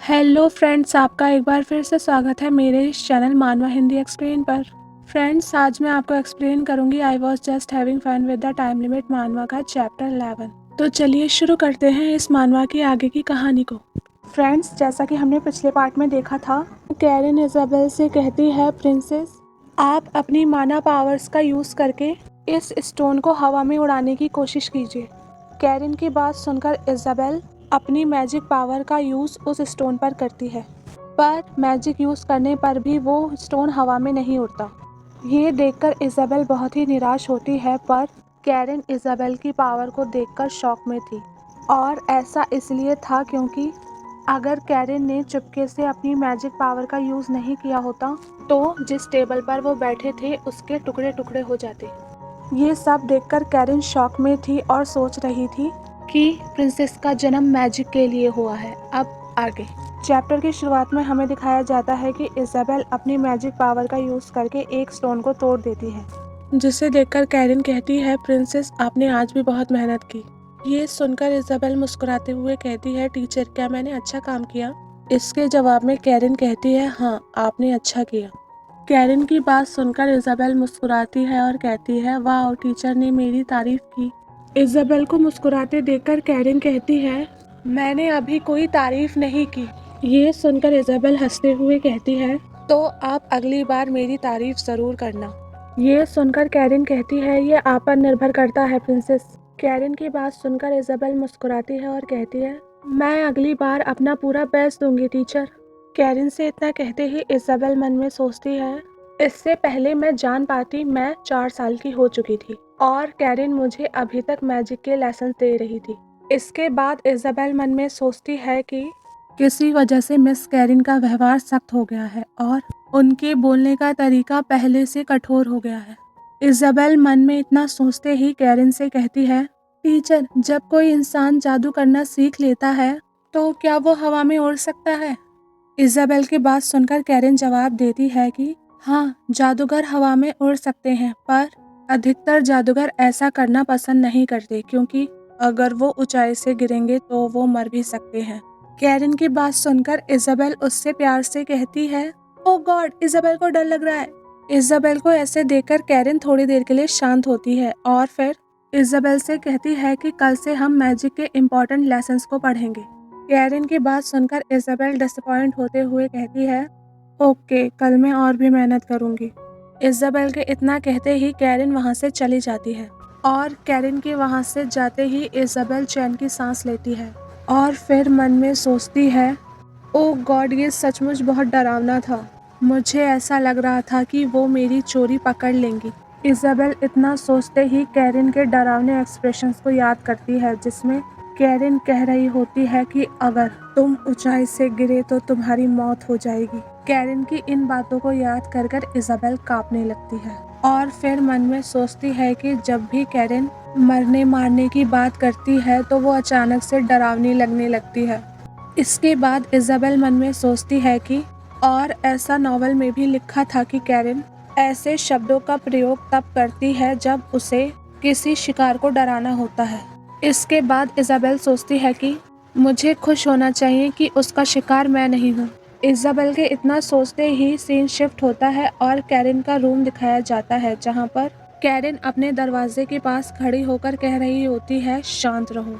Hello friends, आपका एक बार फिर से स्वागत है मेरे इस चैनल मानवा हिंदी एक्सप्लेन पर। फ्रेंड्स, आज मैं आपको एक्सप्लेन करूंगी I was just having fun with the time limit मानवा का चैप्टर 11। तो चलिए शुरू करते हैं इस मानवा की आगे की कहानी को। फ्रेंड्स, जैसा कि हमने पिछले पार्ट में देखा था, कैरन इजाबेल से कहती है, प्रिंसेस आप अपनी माना पावर्स का यूज़ करके इस स्टोन को हवा में उड़ाने की कोशिश कीजिए। कैरन की बात सुनकर इजाबेल अपनी मैजिक पावर का यूज़ उस स्टोन पर करती है, पर मैजिक यूज़ करने पर भी वो स्टोन हवा में नहीं उड़ता। ये देखकर इजाबेल बहुत ही निराश होती है, पर कैरन इजाबेल की पावर को देखकर शॉक में थी। और ऐसा इसलिए था क्योंकि अगर कैरन ने चुपके से अपनी मैजिक पावर का यूज़ नहीं किया होता तो जिस टेबल पर वो बैठे थे उसके टुकड़े टुकड़े हो जाते। ये सब देखकर कैरन शॉक में थी और सोच रही थी कि प्रिंसेस का जन्म मैजिक के लिए हुआ है। अब आगे चैप्टर की शुरुआत में हमें दिखाया जाता है कि इजाबेल अपनी मैजिक पावर का यूज़ करके एक स्टोन को तोड़ देती है, जिसे देखकर कैरन कहती है, प्रिंसेस आपने आज भी बहुत मेहनत की। ये सुनकर इजाबेल मुस्कुराते हुए कहती है, टीचर क्या मैंने अच्छा काम किया? इसके जवाब में कैरन कहती है, हाँ आपने अच्छा किया। कैरन की बात सुनकर इजाबेल मुस्कुराती है और कहती है, वाह टीचर ने मेरी तारीफ की। इजाबेल को मुस्कुराते देखकर कैरन कहती है, मैंने अभी कोई तारीफ नहीं की। ये सुनकर इजाबेल हंसते हुए कहती है, तो आप अगली बार मेरी तारीफ जरूर करना। ये सुनकर कैरन कहती है, ये आप पर निर्भर करता है प्रिंसेस। कैरन की बात सुनकर इजाबेल मुस्कुराती है और कहती है, मैं अगली बार अपना पूरा बेस्ट दूंगी टीचर। कैरन से इतना कहते ही इजाबेल मन में सोचती है, इससे पहले मैं जान पाती मैं 4 साल की हो चुकी थी और कैरन मुझे अभी तक मैजिक के लेसन दे रही थी। इसके बाद इजाबेल मन में सोचती है कि किसी वजह से मिस कैरन का व्यवहार सख्त हो गया है और उनके बोलने का तरीका पहले से कठोर हो गया है। इजाबेल मन में इतना सोचते ही कैरन से कहती है, टीचर जब कोई इंसान जादू करना सीख लेता है तो क्या वो हवा में उड़ सकता है? इजाबेल की बात सुनकर कैरन जवाब देती है कि हाँ, जादूगर हवा में उड़ सकते हैं, पर अधिकतर जादूगर ऐसा करना पसंद नहीं करते क्योंकि अगर वो ऊंचाई से गिरेंगे तो वो मर भी सकते हैं। कैरन की बात सुनकर इजाबेल उससे प्यार से कहती है, ओ गॉड, इजाबेल को डर लग रहा है। इजाबेल को ऐसे देखकर कैरन थोड़ी देर के लिए शांत होती है और फिर इजाबेल से कहती है कि कल से हम मैजिक के इम्पोर्टेंट लेसन्स को पढ़ेंगे। कैरन की बात सुनकर इजाबेल डिसअपॉइंट होते हुए कहती है, ओके, कल मैं और भी मेहनत करूंगी। इजाबेल के इतना कहते ही कैरन वहां से चली जाती है और कैरन के वहां से जाते ही इजाबेल चैन की सांस लेती है और फिर मन में सोचती है, ओ गॉड, ये सचमुच बहुत डरावना था। मुझे ऐसा लग रहा था कि वो मेरी चोरी पकड़ लेंगी। इजाबेल इतना सोचते ही कैरन के डरावने एक्सप्रेशंस को याद करती है, जिसमें कैरन कह रही होती है कि अगर तुम ऊंचाई से गिरे तो तुम्हारी मौत हो जाएगी। कैरन की इन बातों को याद कर कर इजाबेल कांपने लगती है और फिर मन में सोचती है कि जब भी कैरन मरने मारने की बात करती है तो वो अचानक से डरावनी लगने लगती है। इसके बाद इजाबेल मन में सोचती है कि और ऐसा नॉवल में भी लिखा था कि कैरन ऐसे शब्दों का प्रयोग तब करती है जब उसे किसी शिकार को डराना होता है। इसके बाद इजाबेल सोचती है कि मुझे खुश होना चाहिए कि उसका शिकार मैं नहीं हूँ। इजाबेल के इतना सोचते ही सीन शिफ्ट होता है और कैरन का रूम दिखाया जाता है, जहाँ पर कैरन अपने दरवाजे के पास खड़ी होकर कह रही होती है, शांत रहो।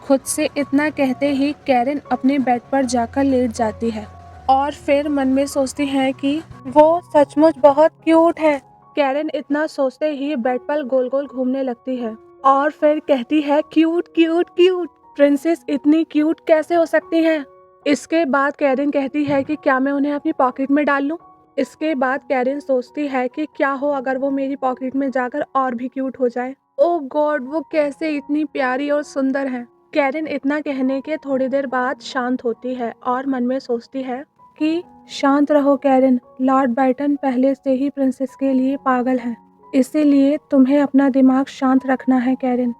खुद से इतना कहते ही कैरन अपने बेड पर जाकर लेट जाती है और फिर मन में सोचती है कि वो सचमुच बहुत क्यूट है। कैरन इतना सोचते ही बेड पर गोल गोल घूमने लगती है और फिर कहती है, क्यूट क्यूट क्यूट, प्रिंसेस इतनी क्यूट कैसे हो सकती हैं? इसके बाद कैरन कहती है कि क्या मैं उन्हें अपनी पॉकेट में डाल लूं? इसके बाद कैरन सोचती है कि क्या हो अगर वो मेरी पॉकेट में जाकर और भी क्यूट हो जाए। ओ गॉड, वो कैसे इतनी प्यारी और सुंदर है। कैरन इतना कहने के थोड़ी देर बाद शांत होती है और मन में सोचती है कि शांत रहो कैरन, लॉर्ड बाइटन पहले से ही प्रिंसेस के लिए पागल है, इसीलिए तुम्हें अपना दिमाग शांत रखना है कैरन।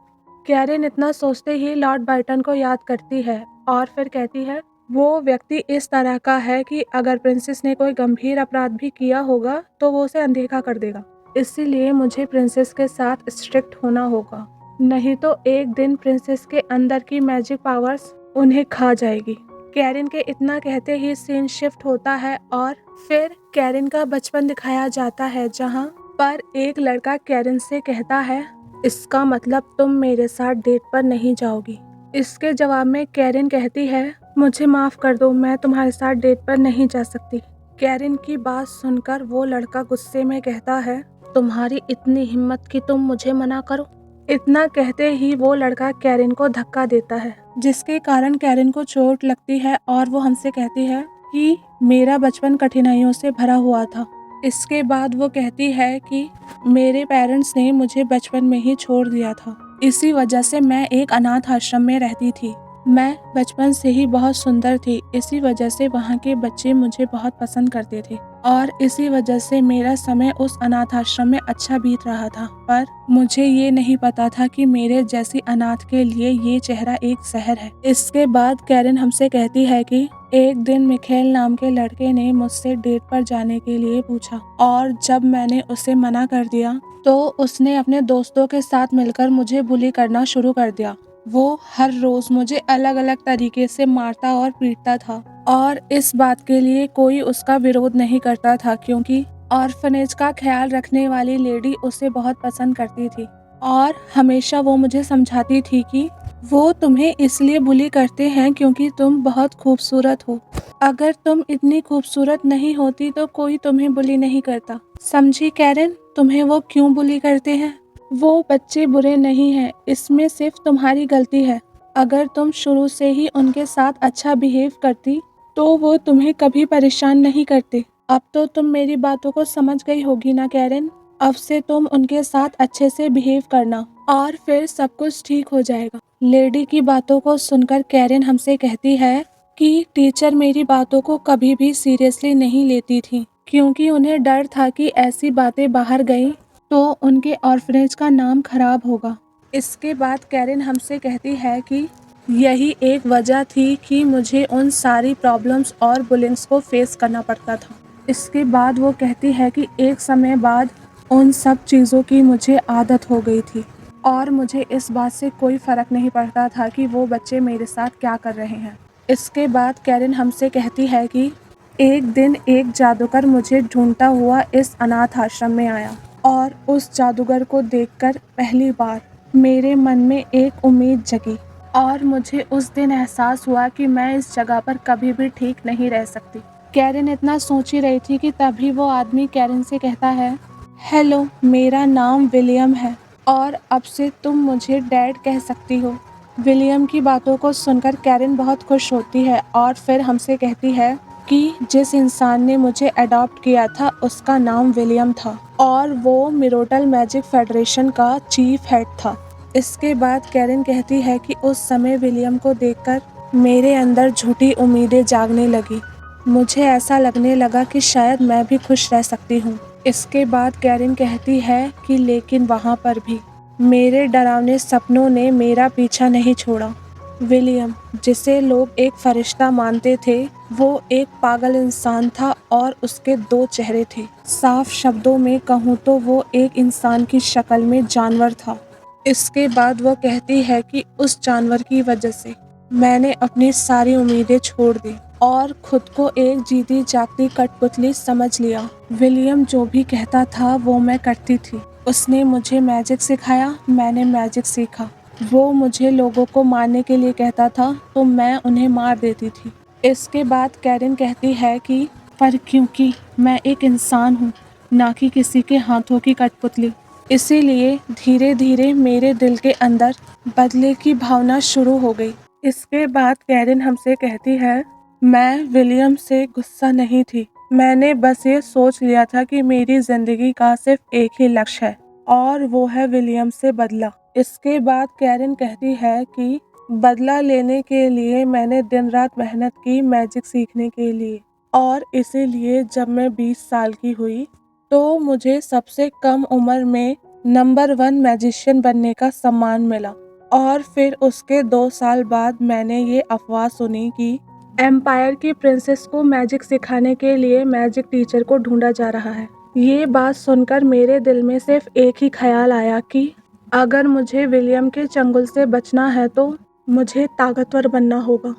कैरन इतना सोचते ही लॉर्ड बाइटन को याद करती है और फिर कहती है, वो व्यक्ति इस तरह का है कि अगर प्रिंसेस ने कोई गंभीर अपराध भी किया होगा तो वो उसे अनदेखा कर देगा, इसीलिए मुझे प्रिंसेस के साथ स्ट्रिक्ट होना होगा, नहीं तो एक दिन प्रिंसेस के अंदर की मैजिक पावर्स उन्हें खा जाएगी। कैरिन के इतना कहते ही सीन शिफ्ट होता है और फिर कैरिन का बचपन दिखाया जाता है, जहाँ पर एक लड़का कैरिन से कहता है, इसका मतलब तुम मेरे साथ डेट पर नहीं जाओगी। इसके जवाब में कैरिन कहती है, मुझे माफ कर दो, मैं तुम्हारे साथ डेट पर नहीं जा सकती। कैरिन की बात सुनकर वो लड़का गुस्से में कहता है, तुम्हारी इतनी हिम्मत कि तुम मुझे मना करो। इतना कहते ही वो लड़का कैरिन को धक्का देता है, जिसके कारण कैरिन को चोट लगती है और वो हमसे कहती है कि मेरा बचपन कठिनाइयों से भरा हुआ था। इसके बाद वो कहती है कि मेरे पेरेंट्स ने मुझे बचपन में ही छोड़ दिया था, इसी वजह से मैं एक अनाथ आश्रम में रहती थी। मैं बचपन से ही बहुत सुंदर थी, इसी वजह से वहाँ के बच्चे मुझे बहुत पसंद करते थे और इसी वजह से मेरा समय उस अनाथ आश्रम में अच्छा बीत रहा था। पर मुझे ये नहीं पता था कि मेरे जैसी अनाथ के लिए ये चेहरा एक जहर है। इसके बाद कैरिन हमसे कहती है कि एक दिन मिखेल नाम के लड़के ने मुझसे डेट पर जाने के लिए पूछा और जब मैंने उसे मना कर दिया तो उसने अपने दोस्तों के साथ मिलकर मुझे बुली करना शुरू कर दिया। वो हर रोज मुझे अलग अलग तरीके से मारता और पीटता था और इस बात के लिए कोई उसका विरोध नहीं करता था, क्योंकि ऑर्फनेज का ख्याल रखने वाली लेडी उसे बहुत पसंद करती थी और हमेशा वो मुझे समझाती थी कि वो तुम्हें इसलिए बुली करते हैं क्योंकि तुम बहुत खूबसूरत हो। अगर तुम इतनी खूबसूरत नहीं होती तो कोई तुम्हें बुली नहीं करता। समझी कैरिन, तुम्हें वो क्यों बुली करते हैं? वो बच्चे बुरे नहीं हैं, इसमें सिर्फ तुम्हारी गलती है। अगर तुम शुरू से ही उनके साथ अच्छा बिहेव करती तो वो तुम्हें कभी परेशान नहीं करते। अब तो तुम मेरी बातों को समझ गई होगी ना कैरिन। अब से तुम उनके साथ अच्छे से बिहेव करना और फिर सब कुछ ठीक हो जाएगा। लेडी की बातों को सुनकर कैरिन हमसे कहती है कि टीचर मेरी बातों को कभी भी सीरियसली नहीं लेती थी, क्योंकि उन्हें डर था कि ऐसी बातें बाहर गई तो उनके ऑर्फनेज का नाम खराब होगा। इसके बाद कैरिन हमसे कहती है कि यही एक वजह थी कि मुझे उन सारी प्रॉब्लम्स और बुलिंग्स को फेस करना पड़ता था। इसके बाद वो कहती है कि एक समय बाद उन सब चीज़ों की मुझे आदत हो गई थी और मुझे इस बात से कोई फ़र्क नहीं पड़ता था कि वो बच्चे मेरे साथ क्या कर रहे हैं। इसके बाद कैरिन हमसे कहती है कि एक दिन एक जादूगर मुझे ढूंढता हुआ इस अनाथ आश्रम में आया और उस जादूगर को देखकर पहली बार मेरे मन में एक उम्मीद जगी और मुझे उस दिन एहसास हुआ कि मैं इस जगह पर कभी भी ठीक नहीं रह सकती। कैरिन इतना सोच ही रही थी कि तभी वो आदमी कैरिन से कहता है, हेलो, मेरा नाम विलियम है और अब से तुम मुझे डैड कह सकती हो। विलियम की बातों को सुनकर कैरिन बहुत खुश होती है और फिर हमसे कहती है कि जिस इंसान ने मुझे अडॉप्ट किया था उसका नाम विलियम था और वो मिरोटल मैजिक फेडरेशन का चीफ हेड था। इसके बाद कैरिन कहती है कि उस समय विलियम को देखकर मेरे अंदर झूठी उम्मीदें जागने लगी। मुझे ऐसा लगने लगा कि शायद मैं भी खुश रह सकती हूँ। इसके बाद कैरिन कहती है कि लेकिन वहाँ पर भी मेरे डरावने सपनों ने मेरा पीछा नहीं छोड़ा। विलियम, जिसे लोग एक फरिश्ता मानते थे, वो एक पागल इंसान था और उसके दो चेहरे थे। साफ शब्दों में कहूँ तो वो एक इंसान की शक्ल में जानवर था। इसके बाद वो कहती है कि उस जानवर की वजह से मैंने अपनी सारी उम्मीदें छोड़ दी और खुद को एक जीती जागती कठपुतली समझ लिया। विलियम जो भी कहता था वो मैं करती थी। उसने मुझे मैजिक सिखाया, मैंने मैजिक सीखा। वो मुझे लोगों को मारने के लिए कहता था तो मैं उन्हें मार देती थी। इसके बाद कैरिन कहती है कि पर क्योंकि मैं एक इंसान हूँ, ना कि किसी के हाथों की कठपुतली, इसीलिए धीरे धीरे मेरे दिल के अंदर बदले की भावना शुरू हो गई। इसके बाद कैरिन हमसे कहती है, मैं विलियम से गुस्सा नहीं थी। मैंने बस ये सोच लिया था कि मेरी जिंदगी का सिर्फ एक ही लक्ष्य है और वो है विलियम से बदला। इसके बाद कैरिन कहती है कि बदला लेने के लिए मैंने दिन रात मेहनत की मैजिक सीखने के लिए और इसीलिए जब मैं 20 साल की हुई तो मुझे सबसे कम उम्र में नंबर 1 मैजिशियन बनने का सम्मान मिला। और फिर उसके 2 साल बाद मैंने ये अफवाह सुनी कि एम्पायर की प्रिंसेस को मैजिक सिखाने के लिए मैजिक टीचर को ढूंढा जा रहा है। ये बात सुनकर मेरे दिल में सिर्फ एक ही ख्याल आया कि अगर मुझे विलियम के चंगुल से बचना है तो मुझे ताकतवर बनना होगा।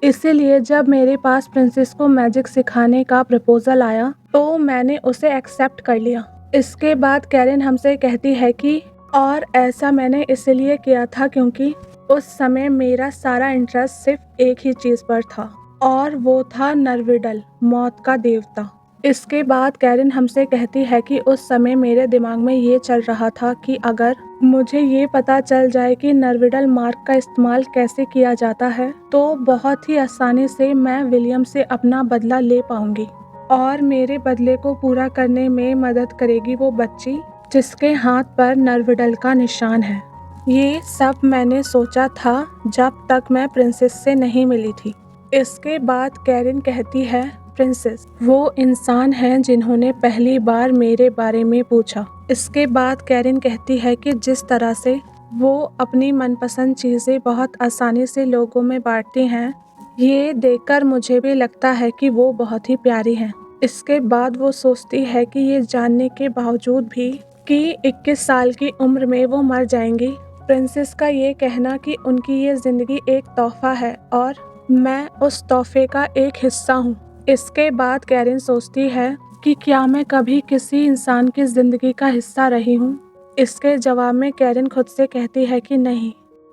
इसीलिए जब मेरे पास प्रिंसेस को मैजिक सिखाने का प्रपोजल आया तो मैंने उसे एक्सेप्ट कर लिया। इसके बाद कैरिन हमसे कहती है कि और ऐसा मैंने इसलिए किया था क्योंकि उस समय मेरा सारा इंटरेस्ट सिर्फ एक ही चीज़ पर था और वो था नरविडल, मौत का देवता। इसके बाद कैरिन हमसे कहती है कि उस समय मेरे दिमाग में ये चल रहा था कि अगर मुझे ये पता चल जाए कि नरविडल मार्क का इस्तेमाल कैसे किया जाता है तो बहुत ही आसानी से मैं विलियम से अपना बदला ले पाऊंगी और मेरे बदले को पूरा करने में मदद करेगी वो बच्ची जिसके हाथ पर नरविडल का निशान है। ये सब मैंने सोचा था जब तक मैं प्रिंसेस से नहीं मिली थी। इसके बाद कैरिन कहती है प्रिंसेस वो इंसान हैं जिन्होंने पहली बार मेरे बारे में पूछा। इसके बाद कैरिन कहती है कि जिस तरह से वो अपनी मनपसंद चीज़ें बहुत आसानी से लोगों में बांटती हैं, ये देखकर मुझे भी लगता है कि वो बहुत ही प्यारी हैं। इसके बाद वो सोचती है कि ये जानने के बावजूद भी कि 21 साल की उम्र में वो मर जाएंगी, प्रिंसेस का ये कहना कि उनकी ये ज़िंदगी एक तोहफा है और मैं उस तोहफे का एक हिस्सा हूँ। इसके बाद कैरिन सोचती है कि क्या मैं कभी किसी इंसान की ज़िंदगी का हिस्सा रही हूँ। इसके जवाब में कैरिन खुद से कहती है कि नहीं,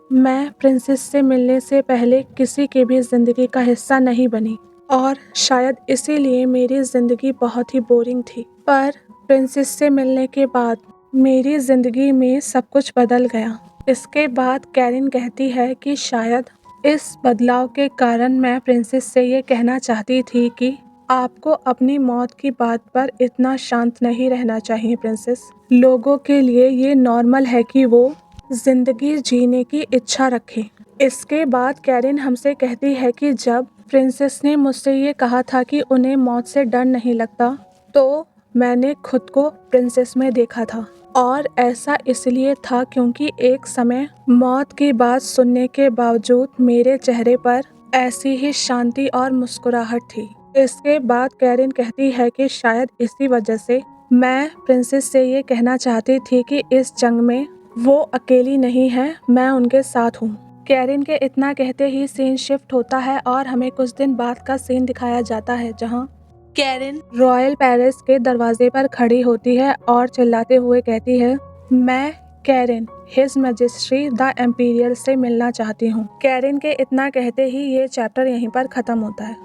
मैं प्रिंसेस से मिलने से पहले किसी की भी ज़िंदगी का हिस्सा नहीं बनी और शायद इसीलिए मेरी ज़िंदगी बहुत ही बोरिंग थी। पर प्रिंसेस से मिलने के बाद मेरी ज़िंदगी में सब कुछ बदल गया। इसके बाद कैरिन कहती है कि शायद इस बदलाव के कारण मैं प्रिंसेस से ये कहना चाहती थी कि आपको अपनी मौत की बात पर इतना शांत नहीं रहना चाहिए प्रिंसेस। लोगों के लिए ये नॉर्मल है कि वो जिंदगी जीने की इच्छा रखें। इसके बाद कैरिन हमसे कहती है कि जब प्रिंसेस ने मुझसे ये कहा था कि उन्हें मौत से डर नहीं लगता तो मैंने खुद को प्रिंसेस में देखा था और ऐसा इसलिए था क्योंकि एक समय मौत की बात सुनने के बावजूद मेरे चेहरे पर ऐसी ही शांति और मुस्कुराहट थी। इसके बाद कैरिन कहती है कि शायद इसी वजह से मैं प्रिंसेस से ये कहना चाहती थी कि इस जंग में वो अकेली नहीं है, मैं उनके साथ हूँ। कैरिन के इतना कहते ही सीन शिफ्ट होता है और हमें कुछ दिन बाद का सीन दिखाया जाता है जहाँ कैरिन रॉयल पैलेस के दरवाजे पर खड़ी होती है और चिल्लाते हुए कहती है, मैं Karin his majesty the Amperian से मिलना चाहती हूँ। कैरिन के इतना कहते ही ये चैप्टर यहीं पर खत्म होता है।